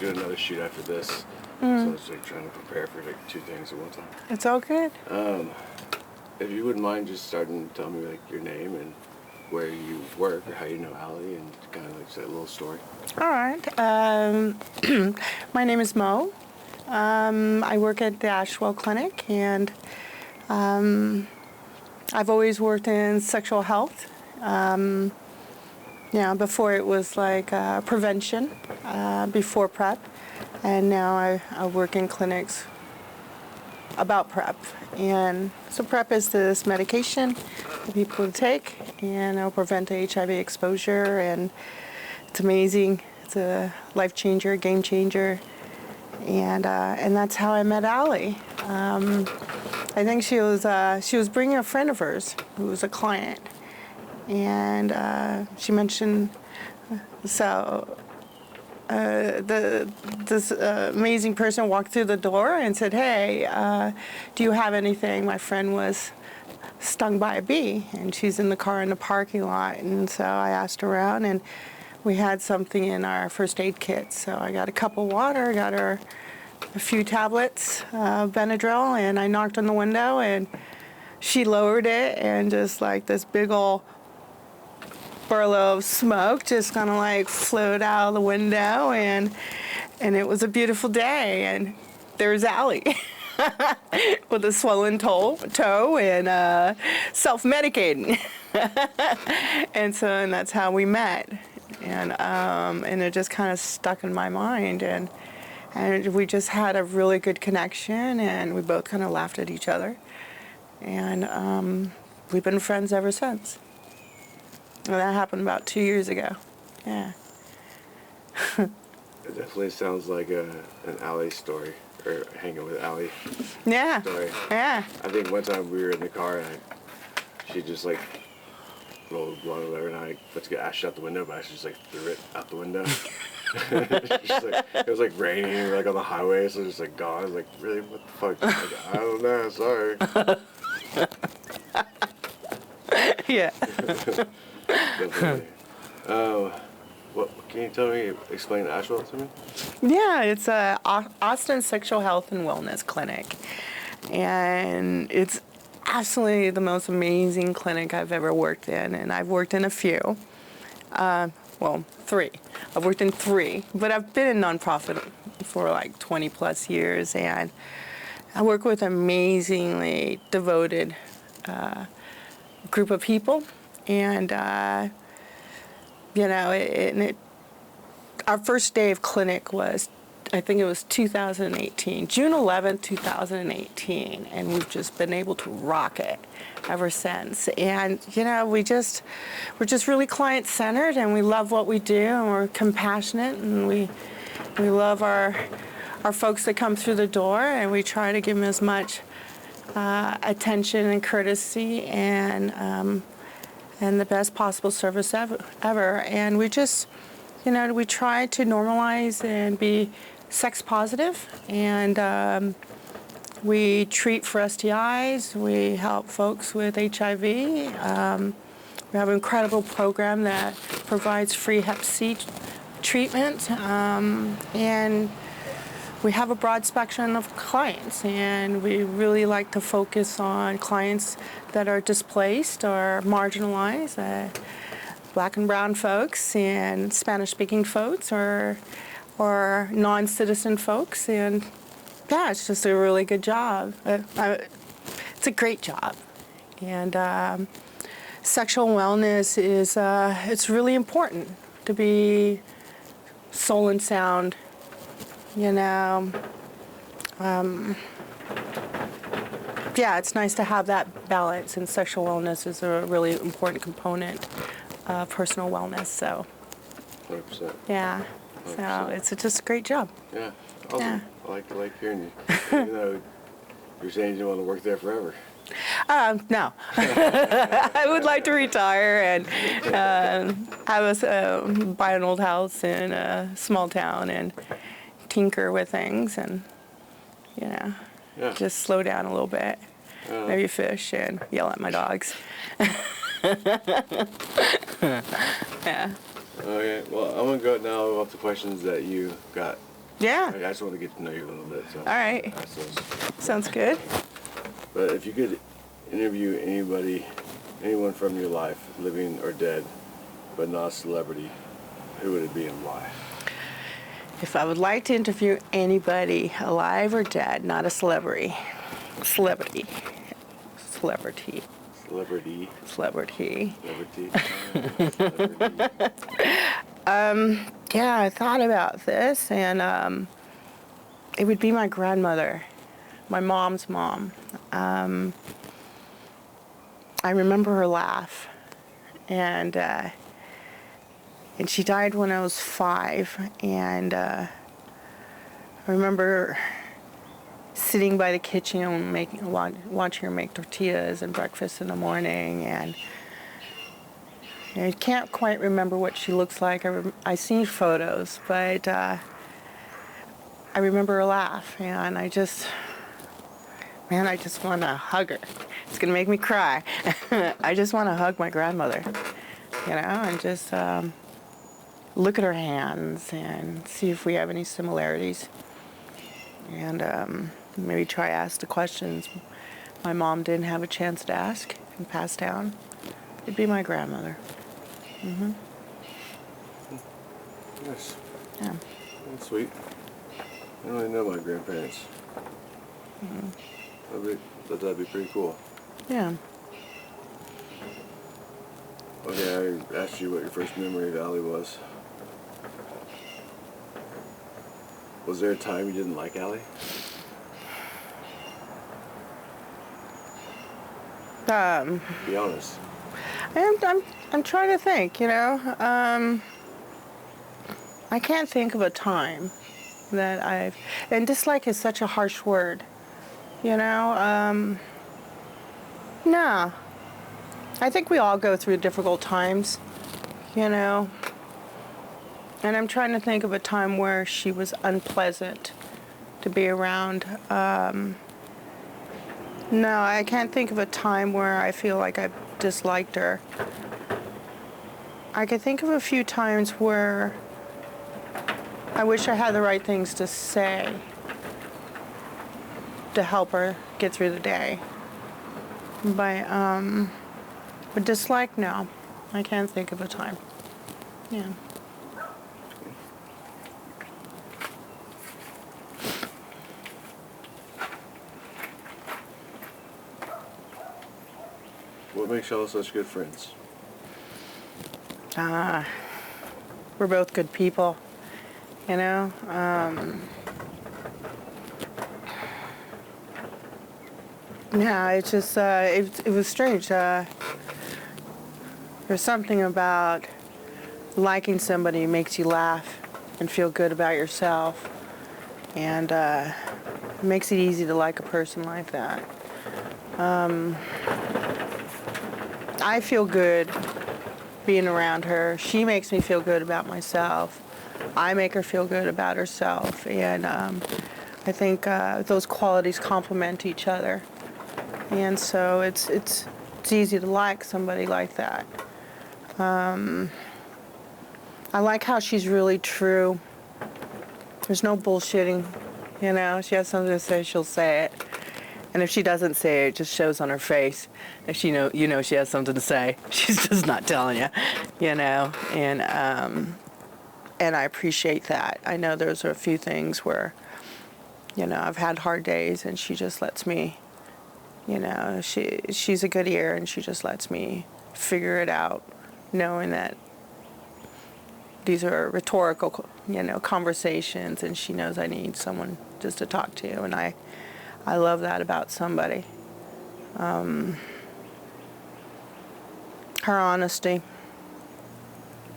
doing another shoot after this, so I was like trying to prepare for like 2 things at one time. It's all good. If you wouldn't mind just starting to tell me like your name and where you work or how you know Allie and kind of like say a little story. All right. My name is Mo. I work at the Ashwell Clinic, and I've always worked in sexual health. Before it was like prevention, before PrEP, and now I work in clinics about PrEP. And so PrEP is this medication that people take, and it'll prevent HIV exposure, and it's amazing. It's a life changer, game changer, and that's how I met Allie. I think she was bringing a friend of hers who was a client, and she mentioned this amazing person walked through the door and said, "Hey, do you have anything? My friend was stung by a bee, and she's in the car in the parking lot." And so I asked around, and we had something in our first aid kit. So I got a cup of water, got her a few tablets of Benadryl, and I knocked on the window, and she lowered it, and just like this big old burlow of smoke just kind of like flowed out of the window, and it was a beautiful day, and there's Allie with a swollen toe and self-medicating. and that's how we met, and it just kind of stuck in my mind, and we just had a really good connection, and we both kind of laughed at each other, and we've been friends ever since. And that happened about 2 years ago. Yeah. It definitely sounds like an Allie story, or hanging with Allie story. Yeah. I think one time we were in the car and she just like rolled a blunt or whatever, and I went to get ash out the window, but I just like threw it out the window. Just, like, it was like raining, we were like on the highway, so it was just like gone. I was like, really, what the fuck? Like, I don't know, sorry. Yeah. Definitely. What can you tell me? Explain Ashwell to me. Yeah, it's a Austin Sexual Health and Wellness Clinic, and it's absolutely the most amazing clinic I've ever worked in, and I've worked in a few. 3. I've worked in 3, but I've been in nonprofit for like 20 plus years, and I work with an amazingly devoted group of people, and our first day of clinic was, I think it was 2018, June 11th, 2018, and we've just been able to rock it ever since. And we're just really client-centered, and we love what we do, and we're compassionate, and we love our folks that come through the door, and we try to give them as much attention and courtesy and the best possible service ever. And we just, we try to normalize and be sex positive, and we treat for STIs. We help folks with HIV. We have an incredible program that provides free Hep C treatment, and we have a broad spectrum of clients, and we really like to focus on clients that are displaced or marginalized, Black and brown folks and Spanish-speaking folks or non-citizen folks, and yeah, it's just a really good job. It's a great job, and sexual wellness is it's really important to be soul and sound. It's nice to have that balance, and sexual wellness is a really important component of personal wellness. So, 100%. Yeah, 100%. So it's just a great job. Yeah, awesome. Yeah. I like hearing you. Even though you're saying you want to work there forever. No. I would like to retire and buy an old house in a small town and tinker with things, and just slow down a little bit. Maybe fish and yell at my dogs. Yeah. Okay. Well, I'm gonna go now off the questions that you got Yeah. I just want to get to know you a little bit. So. All right. Ask those. Sounds good. But if you could interview anyone from your life, living or dead, but not a celebrity, who would it be and why? If I would like to interview anybody, alive or dead, not a celebrity. Celebrity. Celebrity. Celebrity. Celebrity. Celebrity. Yeah, I thought about this, and it would be my grandmother, my mom's mom. I remember her laugh, and she died when I was 5, and I remember sitting by the kitchen and watching her make tortillas and breakfast in the morning, and I can't quite remember what she looks like. I seen photos, but I remember her laugh, and I just want to hug her. It's gonna make me cry. I just want to hug my grandmother, and just look at her hands and see if we have any similarities, and maybe try to ask the questions my mom didn't have a chance to ask and pass down. It'd be my grandmother. Nice. Yeah. That's sweet. I don't really know my grandparents. That'd be pretty cool. Yeah. Okay, I asked you what your first memory of Allie was. Was there a time you didn't like Allie? Be honest. I'm trying to think, I can't think of a time that and dislike is such a harsh word, no. I think we all go through difficult times, and I'm trying to think of a time where she was unpleasant to be around. No, I can't think of a time where I feel like I disliked her. I can think of a few times where I wish I had the right things to say to help her get through the day. But dislike, no. I can't think of a time. Yeah. What makes y'all such good friends? We're both good people, Yeah, it's just, it was strange. There's something about liking somebody makes you laugh and feel good about yourself, and it makes it easy to like a person like that. I feel good being around her. She makes me feel good about myself. I make her feel good about herself, and I think those qualities complement each other. And so it's easy to like somebody like that. I like how she's really true. There's no bullshitting, She has something to say, she'll say it. And if she doesn't say it, it just shows on her face. If she she has something to say. She's just not telling you, And I appreciate that. I know there's a few things where, I've had hard days, and she just lets me, she's a good ear, and she just lets me figure it out, knowing that these are rhetorical, conversations, and she knows I need someone just to talk to, and I love that about somebody. Her honesty.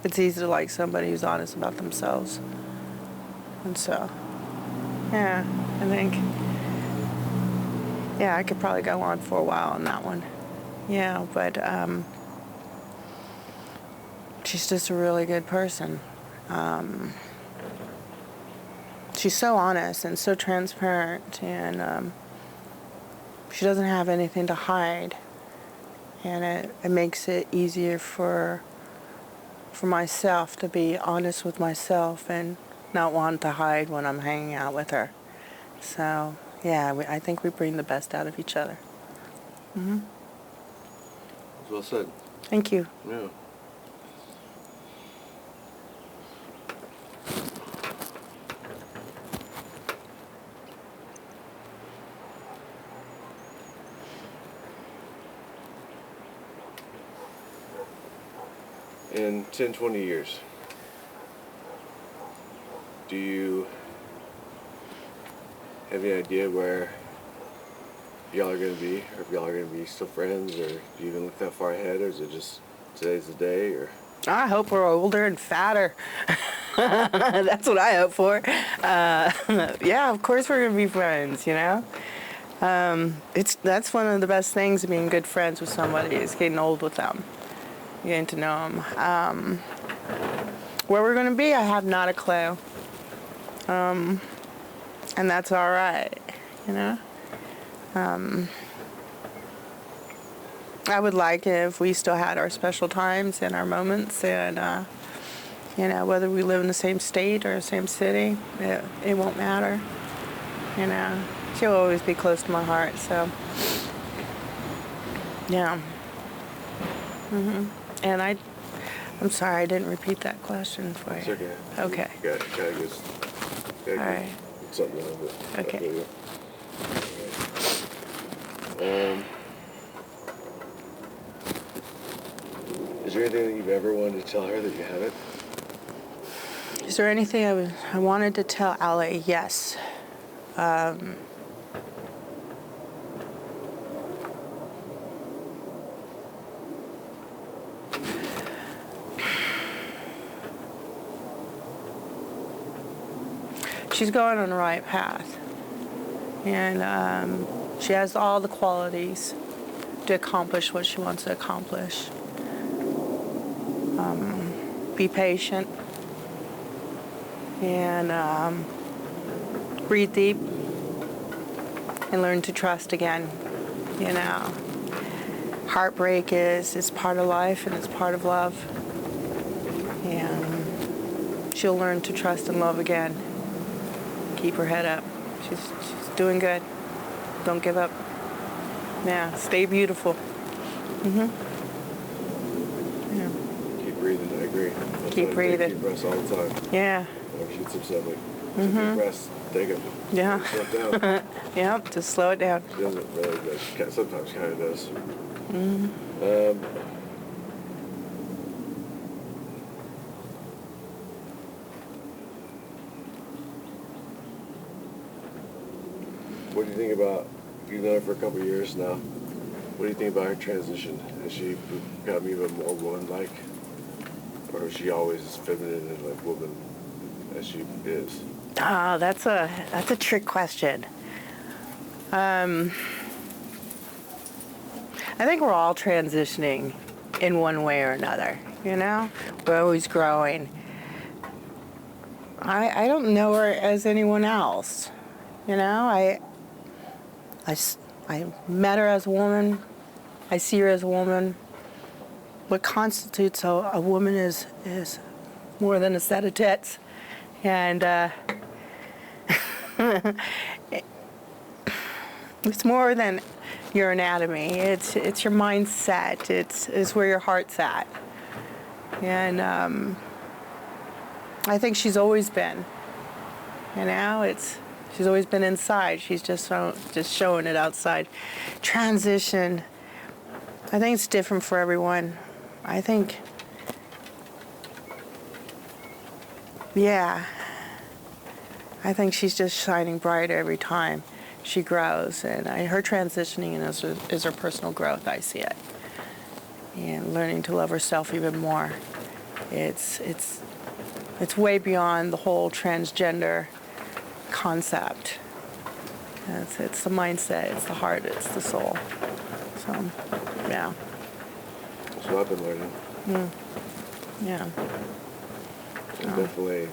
It's easy to like somebody who's honest about themselves. And so, yeah, I think, I could probably go on for a while on that one. Yeah, but she's just a really good person. She's so honest and so transparent, and she doesn't have anything to hide, and it makes it easier for myself to be honest with myself and not want to hide when I'm hanging out with her. So, yeah, I think we bring the best out of each other. Well said. Thank you. Yeah. In 10, 20 years, do you have any idea where y'all are going to be? Or if y'all are going to be still friends? Or do you even look that far ahead? Or is it just today's the day? Or I hope we're older and fatter. That's what I hope for. Yeah, of course we're gonna be friends. That's one of the best things of being good friends with somebody is getting old with them, getting to know them. Where we're gonna be, I have not a clue. And that's all right. I would like it if we still had our special times and our moments, and whether we live in the same state or the same city, it won't matter. She'll always be close to my heart. So, yeah. And I'm sorry I didn't repeat that question for you. it's okay. Okay. Gotta All right. get something out of it. Okay. I feel you. Is there anything that you've ever wanted to tell her that you haven't? Is there anything I wanted to tell Allie? Yes. She's going on the right path. And she has all the qualities to accomplish what she wants to accomplish. Be patient and breathe deep and learn to trust again. Heartbreak is part of life and it's part of love. And she'll learn to trust and love again. Keep her head up. She's doing good. Don't give up. Yeah, stay beautiful. Yeah. Keep breathing, I agree. That's Keep why I breathing. take deep breaths all the time. Yeah. Whenever she tips up, like, deep breaths, take them. Yeah. Slow it down. Yeah, just slow it down. She doesn't really, but she sometimes kind of does. What do you think about, you've known her for a couple of years now, what do you think about her transition? Has she become even more woman-like? Or is she always as feminine and like woman as she is? Oh, that's a trick question. I think we're all transitioning in one way or another, We're always growing. I don't know her as anyone else, I met her as a woman. I see her as a woman. What constitutes a woman is more than a set of tits. And it's more than your anatomy. It's your mindset. It's where your heart's at. And I think she's always been. She's always been inside. She's just showing it outside. Transition. I think it's different for everyone. I think, yeah. I think she's just shining brighter every time she grows, and her transitioning is her personal growth. I see it, and learning to love herself even more. It's way beyond the whole transgender concept. It's the mindset, it's the heart, it's the soul. So, yeah. That's what I've been learning. Yeah. I've definitely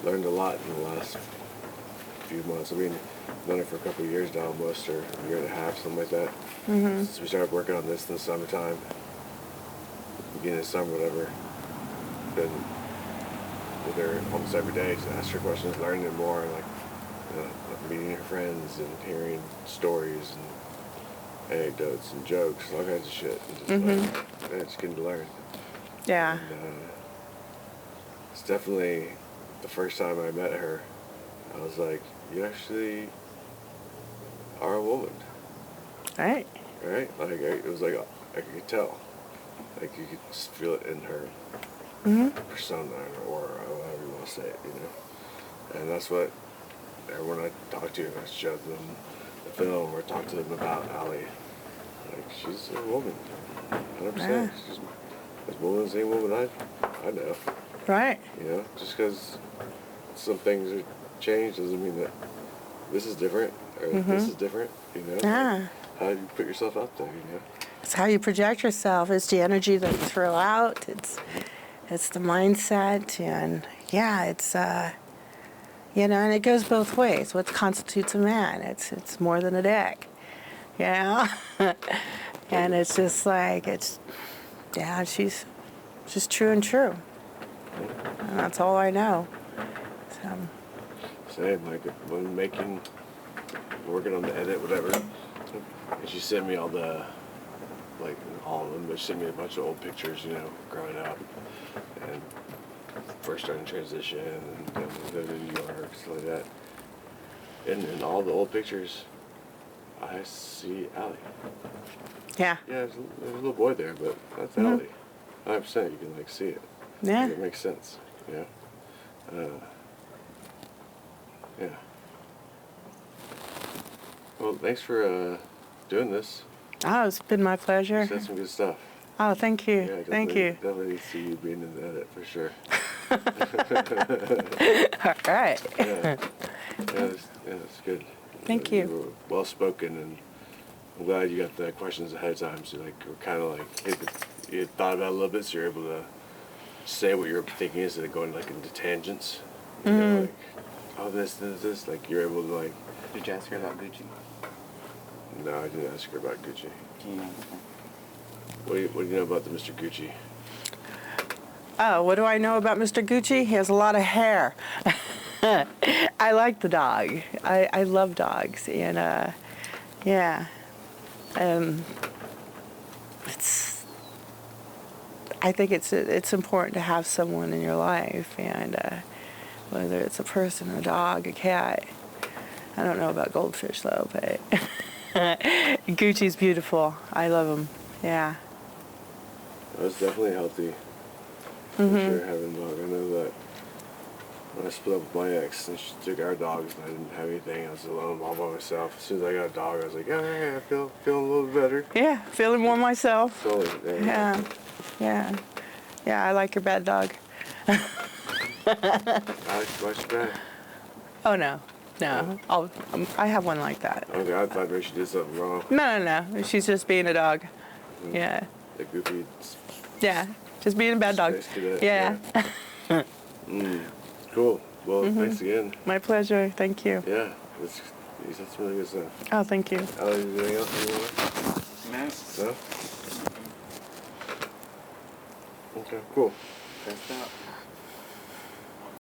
learned a lot in the last few months. I mean, I've known it for a couple of years now, almost, or a year and a half, something like that. Since we started working on this in the summertime, beginning of summer, whatever. Been with her almost every day to ask her questions, learning more, like, meeting her friends and hearing stories and anecdotes and jokes, all kinds of shit. And just like, it's getting to learn. Yeah. And, it's definitely the first time I met her, I was like, you actually are a woman. Right. Right? Like, it was like, I could tell. Like, you could just feel it in her persona or however you want to say it, you know? And that's what everyone I talk to, I showed them the film or talk to them about Allie. Like, she's a woman. 100%. Yeah. She's as woman as any woman I know. Right. You know, just because some things are changed doesn't mean that this is different or this is different, you know? Yeah. How you put yourself out there, you know? It's how you project yourself. It's the energy that you throw out. It's the mindset, and yeah, it's you know, and it goes both ways. What constitutes a man? It's more than a dick, you know. And it's just like yeah, she's true and true, and that's all I know. So. Same, like when working on the edit, whatever, and she sent me all of them, but she sent me a bunch of old pictures, you know, growing up, and first starting transition, and then living in New York, stuff like that. And in all the old pictures, I see Allie. Yeah. Yeah, there's a little boy there, but that's Allie. 100%, you can like see it. Yeah. It makes sense, you know? Yeah. Well, thanks for doing this. Oh, it's been my pleasure. You said some good stuff. Oh, thank you. Yeah, Thank you. Definitely see you being in the edit for sure. All right. Yeah, it's good. Thank You you. were well spoken, and I'm glad you got the questions ahead of time. So like, we're kind of like you thought about it a little bit, so you're able to say what you're thinking instead of going like into tangents. You know, like, oh, this. Like you're able to like. Did you ask her about Gucci? No, I didn't ask her about Gucci. Yeah. What do you know about the Mr. Gucci? Oh, what do I know about Mr. Gucci? He has a lot of hair. I like the dog. I love dogs, and yeah, I think it's important to have someone in your life, and whether it's a person, a dog, a cat. I don't know about goldfish though, but Gucci's beautiful. I love him. Yeah. That's definitely healthy. For sure, having a dog. I know that when I split up with my ex and she took our dogs and I didn't have anything, I was alone all by myself. As soon as I got a dog, I was like, yeah, I feel a little better. Yeah, feeling more myself. Totally. Yeah, I like your bad dog. Why she bad? Oh, no. I have one like that. Okay, I thought maybe she did something wrong. No. She's just being a dog. Yeah. The goofy. Yeah. Just being a bad dog. Space cadet, Yeah. Cool. Well, thanks again. My pleasure. Thank you. Yeah, you said some really good stuff. Oh, thank you. Allie, is there anything else you want? No. No? Okay, cool. Pressed out.